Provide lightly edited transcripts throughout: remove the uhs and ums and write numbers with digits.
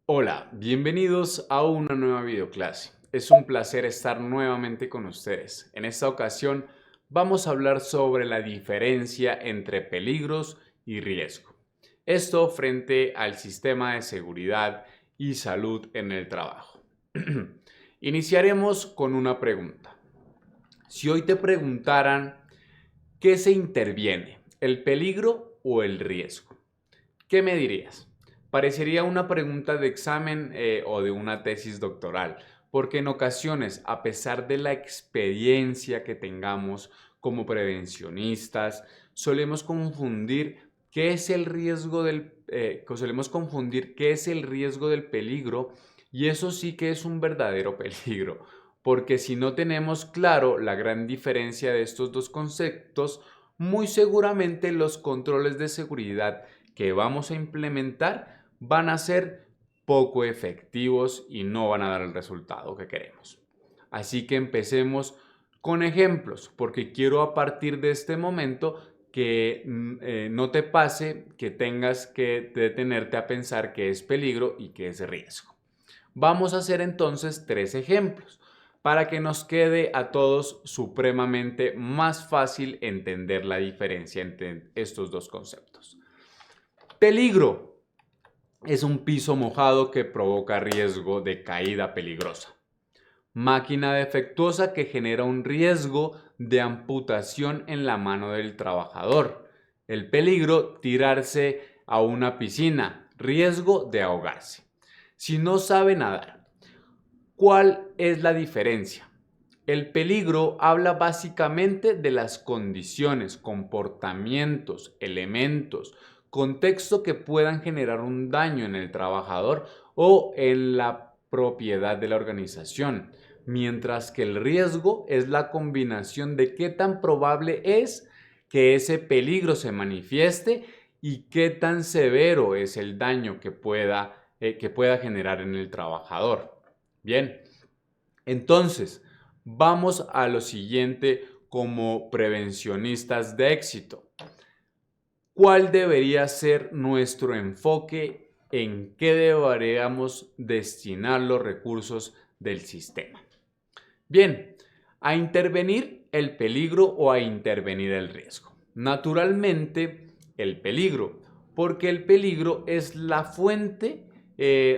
Hola, bienvenidos a una nueva videoclase. Es un placer estar nuevamente con ustedes. En esta ocasión vamos a hablar sobre la diferencia entre peligros y riesgo. Esto frente al sistema de seguridad y salud en el trabajo. Iniciaremos con una pregunta. Si hoy te preguntaran ¿qué se interviene? ¿El peligro o el riesgo? ¿Qué me dirías? Parecería una pregunta de examen o de una tesis doctoral, porque en ocasiones, a pesar de la experiencia que tengamos como prevencionistas, solemos confundir qué es el riesgo solemos confundir qué es el riesgo del peligro, y eso sí que es un verdadero peligro, porque si no tenemos claro la gran diferencia de estos dos conceptos, muy seguramente los controles de seguridad que vamos a implementar van a ser poco efectivos y no van a dar el resultado que queremos. Así que empecemos con ejemplos, porque quiero a partir de este momento que no te pase que tengas que detenerte a pensar qué es peligro y qué es riesgo. Vamos a hacer entonces tres ejemplos para que nos quede a todos supremamente más fácil entender la diferencia entre estos dos conceptos. Peligro es un piso mojado que provoca riesgo de caída peligrosa. Máquina defectuosa que genera un riesgo de amputación en la mano del trabajador. El peligro, tirarse a una piscina. Riesgo de ahogarse. Si no sabe nadar, ¿cuál es la diferencia? El peligro habla básicamente de las condiciones, comportamientos, elementos, contexto que puedan generar un daño en el trabajador o en la propiedad de la organización, mientras que el riesgo es la combinación de qué tan probable es que ese peligro se manifieste y qué tan severo es el daño que pueda generar en el trabajador. Bien, entonces, vamos a lo siguiente como prevencionistas de éxito. ¿Cuál debería ser nuestro enfoque? ¿En qué deberíamos destinar los recursos del sistema? Bien, a intervenir el peligro o a intervenir el riesgo. Naturalmente, el peligro, porque el peligro es la fuente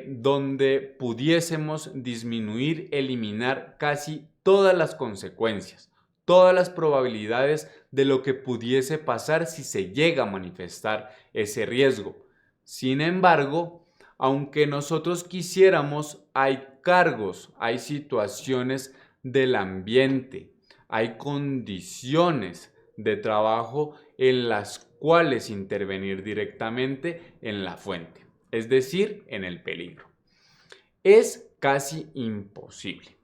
donde pudiésemos disminuir, eliminar casi todas las consecuencias, todas las probabilidades de lo que pudiese pasar si se llega a manifestar ese riesgo. Sin embargo, aunque nosotros quisiéramos, hay cargos, hay situaciones del ambiente, hay condiciones de trabajo en las cuales intervenir directamente en la fuente, es decir, en el peligro. Es casi imposible.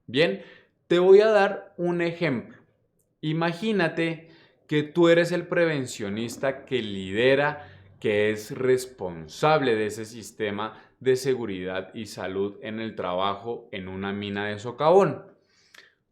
Bien, te voy a dar un ejemplo. Imagínate que tú eres el prevencionista que lidera, que es responsable de ese sistema de seguridad y salud en el trabajo en una mina de socavón.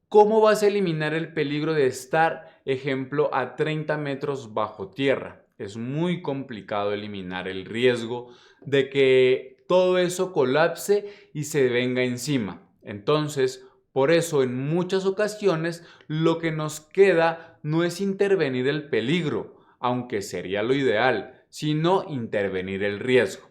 ¿Cómo vas a eliminar el peligro de estar, ejemplo, a 30 metros bajo tierra? Es muy complicado eliminar el riesgo de que todo eso colapse y se venga encima. Entonces, por eso en muchas ocasiones lo que nos queda no es intervenir el peligro, aunque sería lo ideal, sino intervenir el riesgo.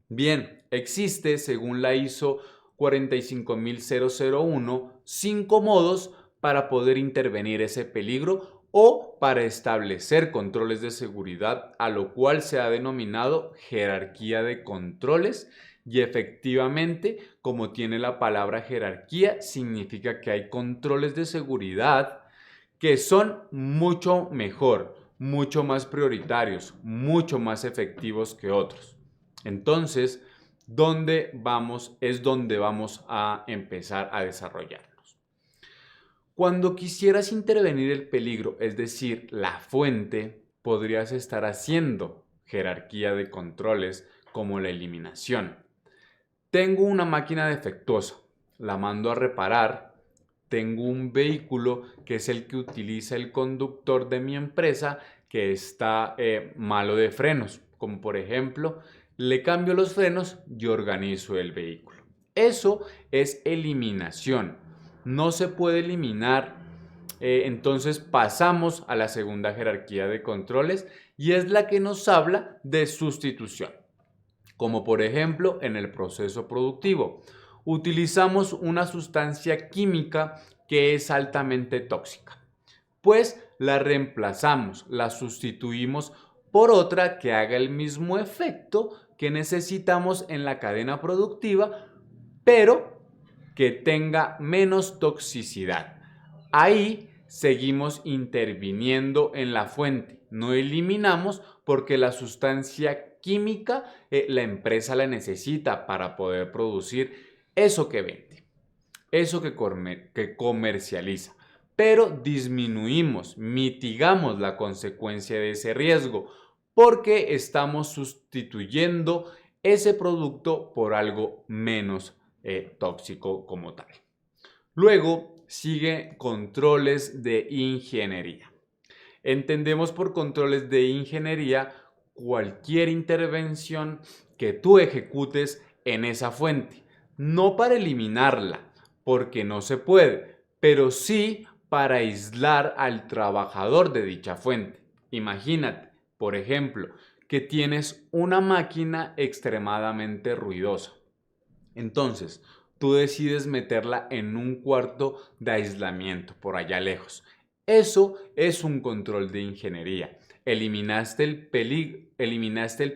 Bien, existe, según la ISO 45001, 5 modos para poder intervenir ese peligro o para establecer controles de seguridad, a lo cual se ha denominado jerarquía de controles. Y efectivamente, como tiene la palabra jerarquía, significa que hay controles de seguridad que son mucho mejor, mucho más prioritarios, mucho más efectivos que otros. Entonces, ¿dónde vamos? Es donde vamos a empezar a desarrollarnos. Cuando quisieras intervenir el peligro, es decir, la fuente, podrías estar haciendo jerarquía de controles como la eliminación. Tengo una máquina defectuosa, la mando a reparar. Tengo un vehículo que es el que utiliza el conductor de mi empresa que está malo de frenos, como por ejemplo le cambio los frenos y organizo el vehículo. Eso es eliminación. No se puede eliminar. Entonces pasamos a la segunda jerarquía de controles y es la que nos habla de sustitución. Como por ejemplo en el proceso productivo. Utilizamos una sustancia química que es altamente tóxica. Pues la reemplazamos, la sustituimos por otra que haga el mismo efecto que necesitamos en la cadena productiva, pero que tenga menos toxicidad. Ahí seguimos interviniendo en la fuente, no eliminamos porque la sustancia química la empresa la necesita para poder producir eso que vende, eso que comercializa. Pero disminuimos, mitigamos la consecuencia de ese riesgo porque estamos sustituyendo ese producto por algo menos tóxico como tal. Luego sigue controles de ingeniería. Entendemos por controles de ingeniería cualquier intervención que tú ejecutes en esa fuente. No para eliminarla, porque no se puede, pero sí para aislar al trabajador de dicha fuente. Imagínate, por ejemplo, que tienes una máquina extremadamente ruidosa. Entonces, tú decides meterla en un cuarto de aislamiento por allá lejos. Eso es un control de ingeniería. Eliminaste el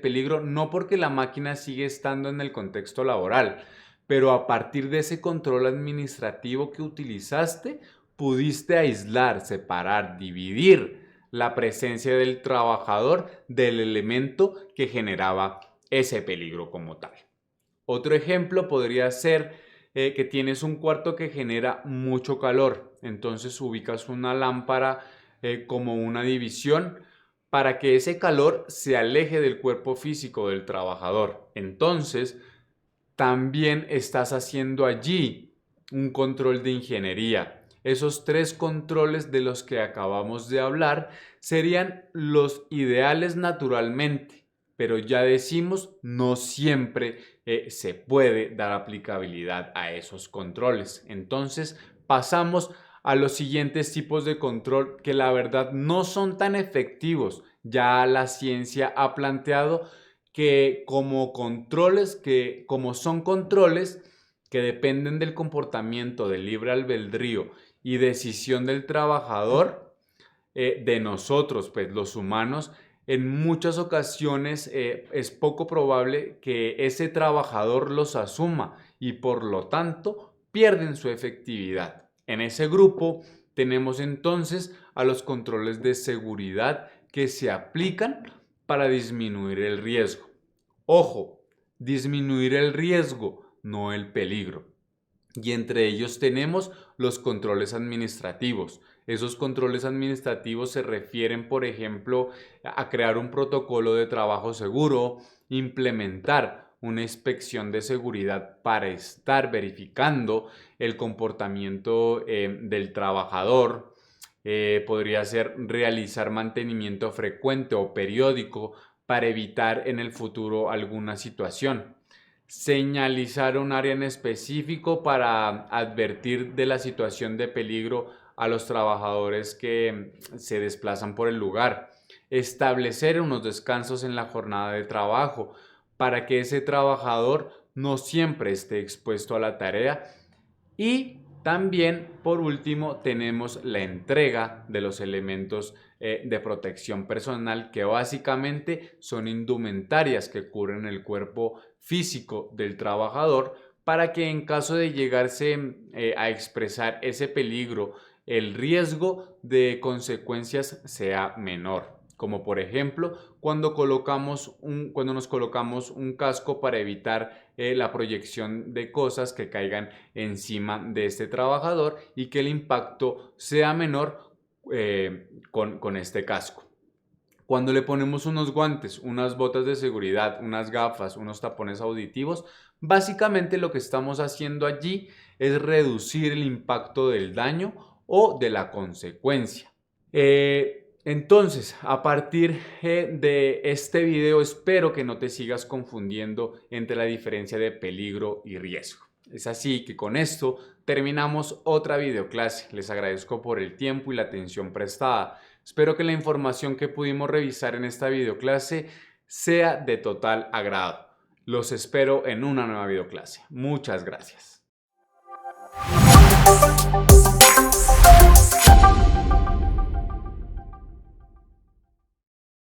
peligro no porque la máquina sigue estando en el contexto laboral, pero a partir de ese control administrativo que utilizaste, pudiste aislar, separar, dividir la presencia del trabajador del elemento que generaba ese peligro como tal. Otro ejemplo podría ser que tienes un cuarto que genera mucho calor, entonces ubicas una lámpara como una división para que ese calor se aleje del cuerpo físico del trabajador. Entonces, también estás haciendo allí un control de ingeniería. Esos tres controles de los que acabamos de hablar serían los ideales naturalmente, pero ya decimos, no siempre se puede dar aplicabilidad a esos controles. Entonces pasamos a los siguientes tipos de control que la verdad no son tan efectivos. Ya la ciencia ha planteado que como son controles que dependen del comportamiento del libre albedrío y decisión del trabajador, de nosotros, pues los humanos, en muchas ocasiones es poco probable que ese trabajador los asuma y por lo tanto pierden su efectividad. En ese grupo tenemos entonces a los controles de seguridad que se aplican para disminuir el riesgo. Ojo, disminuir el riesgo, no el peligro. Y entre ellos tenemos los controles administrativos. Esos controles administrativos se refieren, por ejemplo, a crear un protocolo de trabajo seguro, implementar una inspección de seguridad para estar verificando el comportamiento del trabajador. Podría ser realizar mantenimiento frecuente o periódico para evitar en el futuro alguna situación. Señalizar un área en específico para advertir de la situación de peligro a los trabajadores que se desplazan por el lugar. Establecer unos descansos en la jornada de trabajo para que ese trabajador no siempre esté expuesto a la tarea. Y también, por último, tenemos la entrega de los elementos de protección personal que básicamente son indumentarias que cubren el cuerpo físico del trabajador para que en caso de llegarse a expresar ese peligro, el riesgo de consecuencias sea menor. Como por ejemplo, cuando nos colocamos un casco para evitar la proyección de cosas que caigan encima de este trabajador y que el impacto sea menor con este casco. Cuando le ponemos unos guantes, unas botas de seguridad, unas gafas, unos tapones auditivos, básicamente lo que estamos haciendo allí es reducir el impacto del daño o de la consecuencia. Entonces, a partir de este video, espero que no te sigas confundiendo entre la diferencia de peligro y riesgo. Es así que con esto terminamos otra videoclase. Les agradezco por el tiempo y la atención prestada. Espero que la información que pudimos revisar en esta videoclase sea de total agrado. Los espero en una nueva videoclase. Muchas gracias.